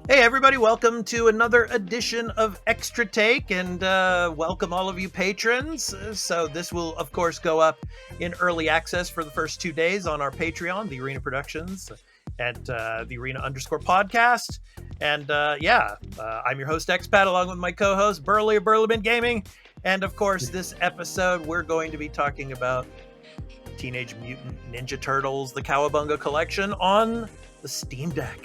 Hey everybody, welcome to another edition of Extra Take, and welcome all of you patrons. So this will, of course, go up in early access for the first 2 days on our Patreon, the Arena Productions, at the Arena_podcast. And I'm your host, Expat, along with my co-host, Burly of Burly Gaming. And of course, this episode, we're going to be talking about Teenage Mutant Ninja Turtles, the Cowabunga Collection on the Steam Deck.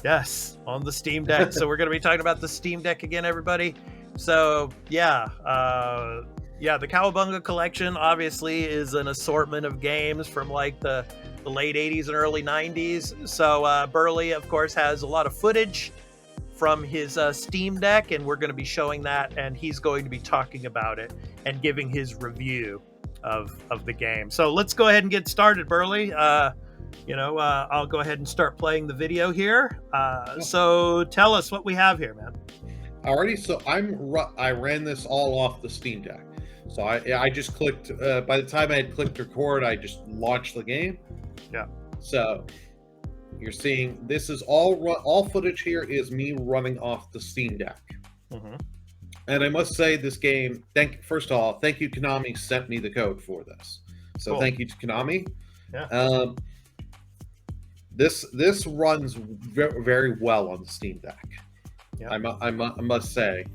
Yes, on the Steam Deck. So we're going to be talking about the Steam Deck again, everybody. So the Cowabunga Collection obviously is an assortment of games from like the late 80s and early 90s. So Burly, of course, has a lot of footage from his Steam Deck, and we're going to be showing that, and he's going to be talking about it and giving his review of the game. So let's go ahead and get started, Burly. I'll go ahead and start playing the video here. So tell us what we have here, man. Alrighty, so I ran this all off the Steam Deck. So I just clicked, by the time I had clicked record, I just launched the game. Yeah. So you're seeing, this is all footage here is me running off the Steam Deck. Mm-hmm. And I must say, this game, first of all, thank you, Konami sent me the code for this. So cool. Thank you to Konami. Yeah. This runs very well on the Steam Deck. Yeah. I must say,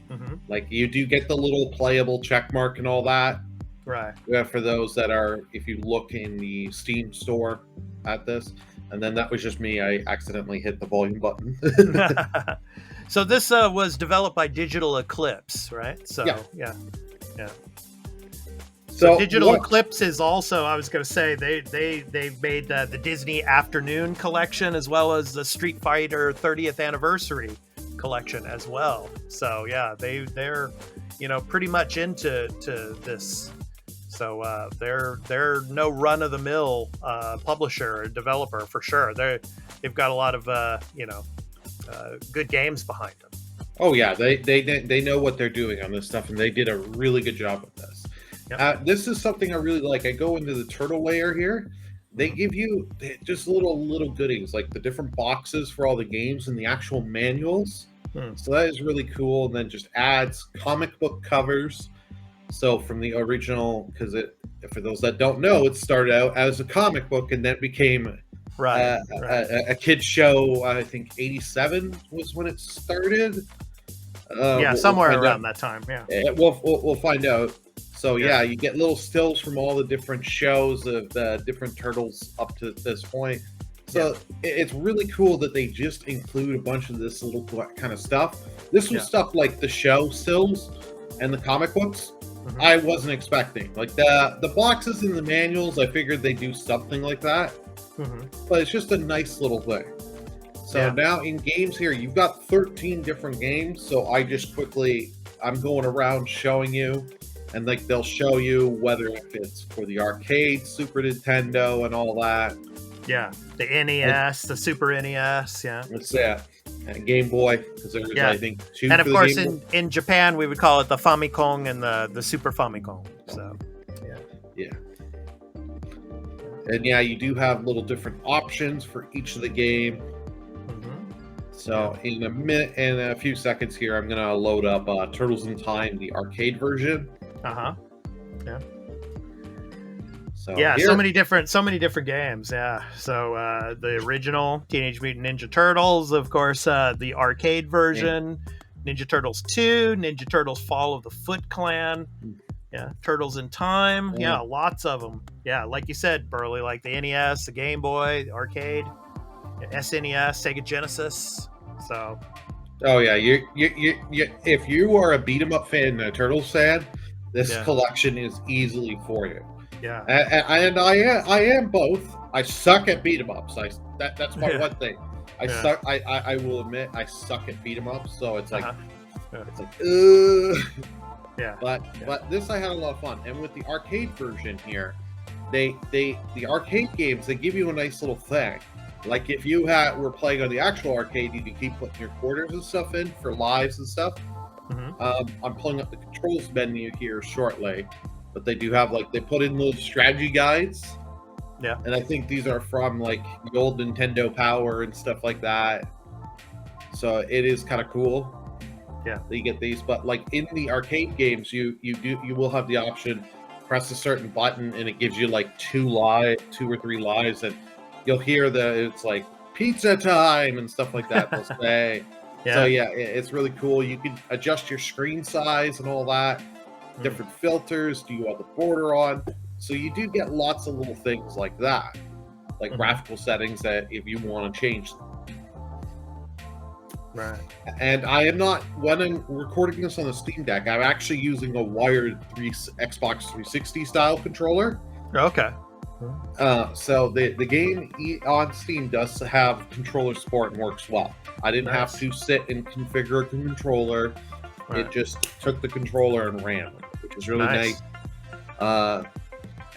mm-hmm. Like, you do get the little playable check mark and all that. Right. For those that are, if you look in the Steam store at this, and then that was just me. I accidentally hit the volume button. So this was developed by Digital Eclipse, right? So yeah. So Digital Eclipse is also, I was going to say, they made the Disney Afternoon collection as well as the Street Fighter 30th Anniversary collection as well. So yeah, they're pretty much into this. So they're no run of the mill publisher or developer for sure. They've got a lot of good games behind them. Oh yeah, they know what they're doing on this stuff, and they did a really good job with this. Yep. This is something I really like. I go into the turtle layer here. They give you just little goodies, like the different boxes for all the games and the actual manuals. So that is really cool. And then just adds comic book covers. So from the original, because for those that don't know, it started out as a comic book and then became a kid's show. I think 87 was when it started. Somewhere around that time. Yeah. We'll find out. So yeah, you get little stills from all the different shows of the different turtles up to this point. So it's really cool that they just include a bunch of this little kind of stuff. This was stuff like the show stills and the comic books. Mm-hmm. I wasn't expecting. Like the boxes and the manuals, I figured they'd do something like that. Mm-hmm. But it's just a nice little thing. So now in games here, you've got 13 different games. So I'm going around showing you. And like they'll show you whether if it's for the arcade, Super Nintendo, and all that. Yeah, the NES, the Super NES. Yeah, what's that? And Game Boy, because there's I think 2. And of course, in Japan, we would call it the Famicom and the Super Famicom. So yeah. And you do have little different options for each of the game. Mm-hmm. So in a minute and a few seconds here, I'm gonna load up Turtles in Time, the arcade version. Yeah. So so many different games. Yeah. So the original Teenage Mutant Ninja Turtles, of course, the arcade version, Ninja Turtles 2, Ninja Turtles Fall of the Foot Clan. Yeah, Turtles in Time. Yeah, lots of them. Yeah, like you said, Burly, like the NES, the Game Boy, the arcade, SNES, Sega Genesis. So. Oh yeah, you if you are a beat 'em up fan, a Turtles fan, this collection is easily for you. Yeah, and I am both. I suck at beat 'em ups. That's my one thing. I suck. I will admit I suck at beat 'em ups. So it's like, Yeah. But this I had a lot of fun, and with the arcade version here, the arcade games, they give you a nice little thing. Like if you were playing on the actual arcade, you can keep putting your quarters and stuff in for lives and stuff. Mm-hmm. I'm pulling up the controls menu here shortly, but they do have they put in little strategy guides. Yeah. And I think these are from the old Nintendo Power and stuff like that. So it is kind of cool. Yeah. That you get these, but like in the arcade games, you will have the option, press a certain button, and it gives you like 2 or 3 lives, and you'll hear it's like pizza time and stuff like that. They'll say. So Yeah. yeah, it's really cool. You can adjust your screen size and all that. Different filters. Do you want the border on? So you do get lots of little things like that, like graphical settings that if you want to change. Right. And I am not, when I'm recording this on the Steam Deck, I'm actually using a wired Xbox 360 style controller. Okay. So the game on Steam does have controller support and works well. I didn't have to sit and configure a controller. Right. It just took the controller and ran, which is really nice.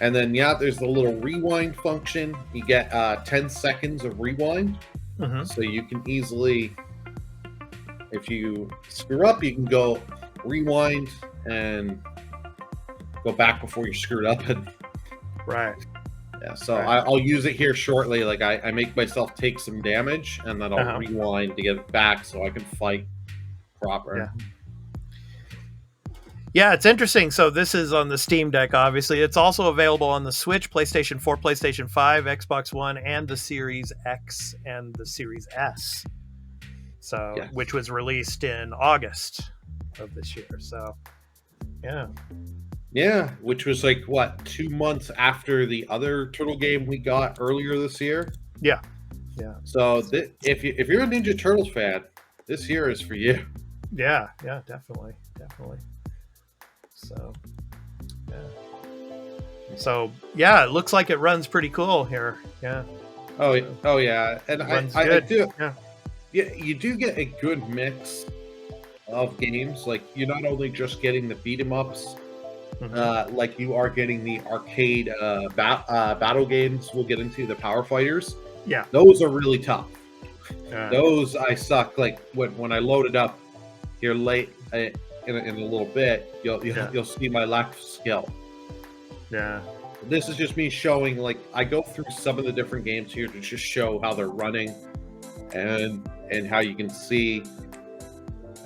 And then, there's the little rewind function. You get 10 seconds of rewind. So you can easily, if you screw up, you can go rewind and go back before you screwed up. Right. Yeah, so I'll use it here shortly. Like I make myself take some damage, and then I'll rewind to get it back so I can fight proper. Yeah. Yeah, it's interesting. So this is on the Steam Deck, obviously. It's also available on the Switch, PlayStation 4, PlayStation 5, Xbox One, and the Series X and the Series S. So, which was released in August of this year. So, yeah. Yeah, which was like, 2 months after the other Turtle game we got earlier this year? Yeah. Yeah. So if you're a Ninja Turtles fan, this year is for you. Yeah, definitely. So, it looks like it runs pretty cool here. Yeah. Oh yeah, and I do. Yeah, you do get a good mix of games. Like you're not only just getting the beat 'em ups, like you are getting the arcade battle games. We'll get into the Power Fighters. Yeah, those are really tough. Those I suck. Like when I load it up here late. In a little bit, you'll see my lack of skill. Yeah. This is just me showing, like, I go through some of the different games here to just show how they're running, and how you can see,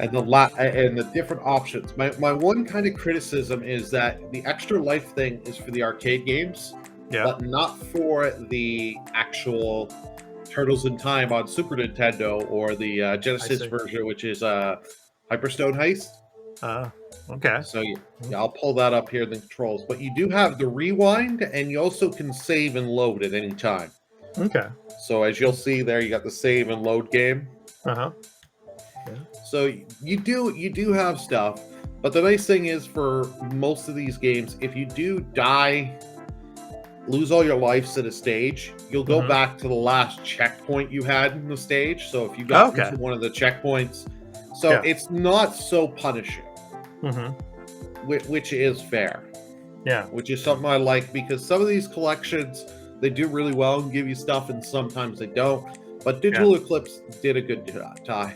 and the different options. My one kind of criticism is that the extra life thing is for the arcade games, but not for the actual Turtles in Time on Super Nintendo or the Genesis version, which is Hyperstone Heist. Okay. So I'll pull that up here in the controls. But you do have the rewind, and you also can save and load at any time. Okay. So as you'll see there, you got the save and load game. Yeah. So you do have stuff. But the nice thing is, for most of these games, if you do die, lose all your lives at a stage, you'll go back to the last checkpoint you had in the stage. So if you got into one of the checkpoints, so it's not so punishing. Which is fair. Yeah. Which is something I like, because some of these collections, they do really well and give you stuff, and sometimes they don't. But Digital Eclipse did a good job.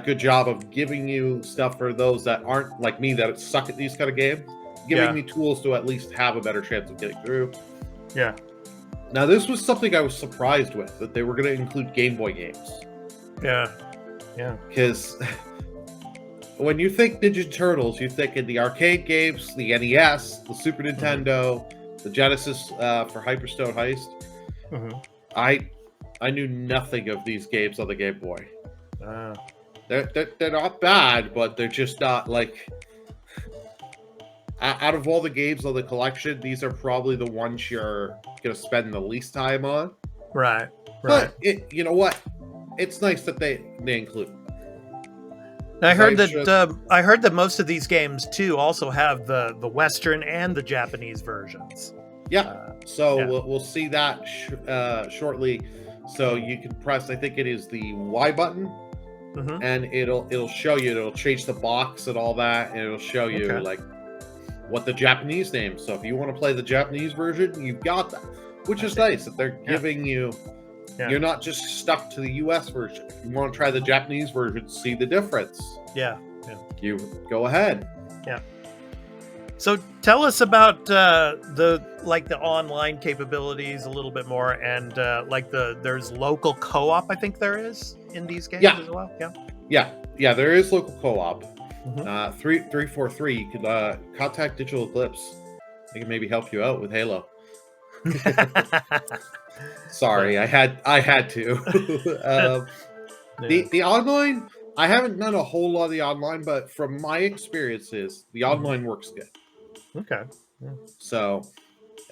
Good job of giving you stuff for those that aren't like me, that suck at these kind of games, giving me tools to at least have a better chance of getting through. Yeah. Now, this was something I was surprised with, that they were going to include Game Boy games. Yeah. Because when you think Ninja Turtles, you think in the arcade games, the NES, the Super Nintendo, the Genesis for Hyperstone Heist. I knew nothing of these games on the Game Boy. They're not bad, but they're just not like... Out of all the games on the collection, these are probably the ones you're going to spend the least time on. Right. But you know what? It's nice that they include them. I heard that most of these games too also have the Western and the Japanese versions. We'll see that shortly. So you can press, I think it is the Y button, and it'll show you. It'll change the box and all that, and it'll show you like what the Japanese name. So if you want to play the Japanese version, you've got that, which is nice that they're giving you. You're not just stuck to the US version. If you want to try the Japanese version, see the difference. Yeah. You go ahead. Yeah. So tell us about the online capabilities a little bit more, and there's local co-op. I think there is in these games Yeah, as well. Yeah. yeah. There is local co-op. Mhm. 343. You could contact Digital Eclipse. They can maybe help you out with Halo. Sorry, I had to. Yeah. The online, I haven't done a whole lot of the online, but from my experiences, the Mhm. online works good. Okay. Yeah. So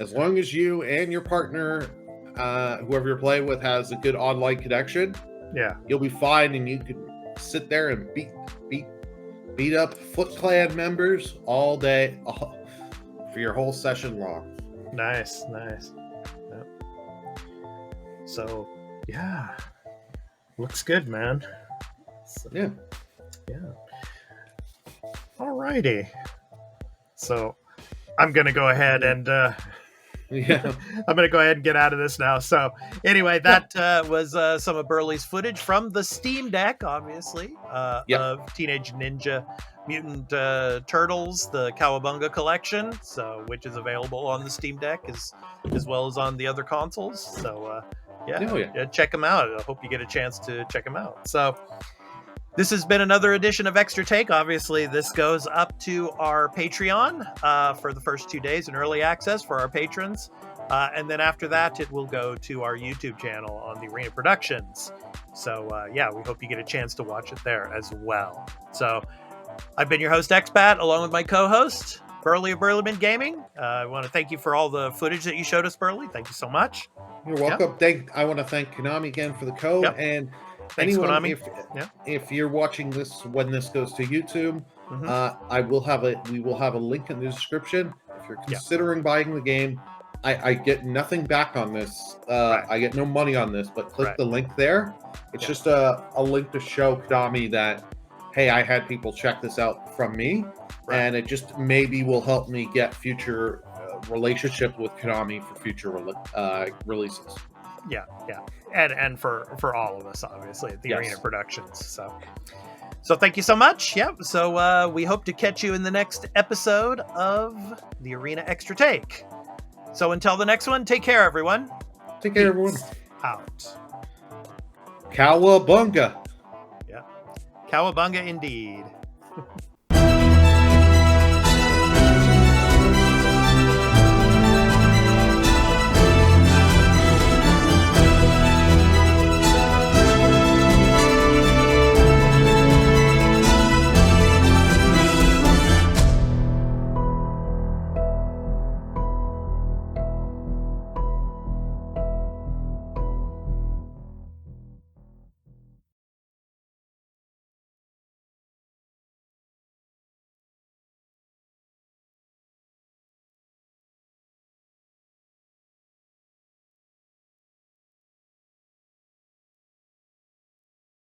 as long as you and your partner, whoever you're playing with, has a good online connection, Yeah. you'll be fine, and you can sit there and beat up Foot Clan members all day, for your whole session long. Nice. Nice. Yep. So yeah, looks good, man. So, Yeah. yeah. Alrighty. So I'm gonna go ahead and Yeah. I'm gonna go ahead and get out of this now. So anyway, that was some of Burly's footage from the Steam Deck, obviously, Yep. of Teenage Ninja Mutant Turtles, the Cowabunga Collection, so which is available on the Steam Deck as well as on the other consoles. So Yeah. check them out. I hope you get a chance to check them out. So this has been another edition of Extra Take. Obviously, this goes up to our Patreon for the first 2 days in early access for our patrons. And then after that, it will go to our YouTube channel on the Arena Productions. So, we hope you get a chance to watch it there as well. So, I've been your host, Expat, along with my co-host, Burly of Burlyman Gaming. I want to thank you for all the footage that you showed us, Burly. Thank you so much. You're welcome. I want to thank Konami again for the code, Yep. and Thanks, anyone, Konami. if you're watching this when this goes to YouTube, Mhm. we will have a link in the description. If you're considering buying the game, I get nothing back on this. Right. I get no money on this, but click Right. the link there. It's just a link to show Konami that, hey, I had people check this out from me, and it just maybe will help me get future relationship with Konami for future releases. Yeah, and for all of us, obviously, at the Yes. Arena Productions. So thank you so much. Yep. So we hope to catch you in the next episode of the Arena Extra Take. So until the next one, take care, everyone. Take care, everyone. Out. Cowabunga. Yeah. Cowabunga indeed.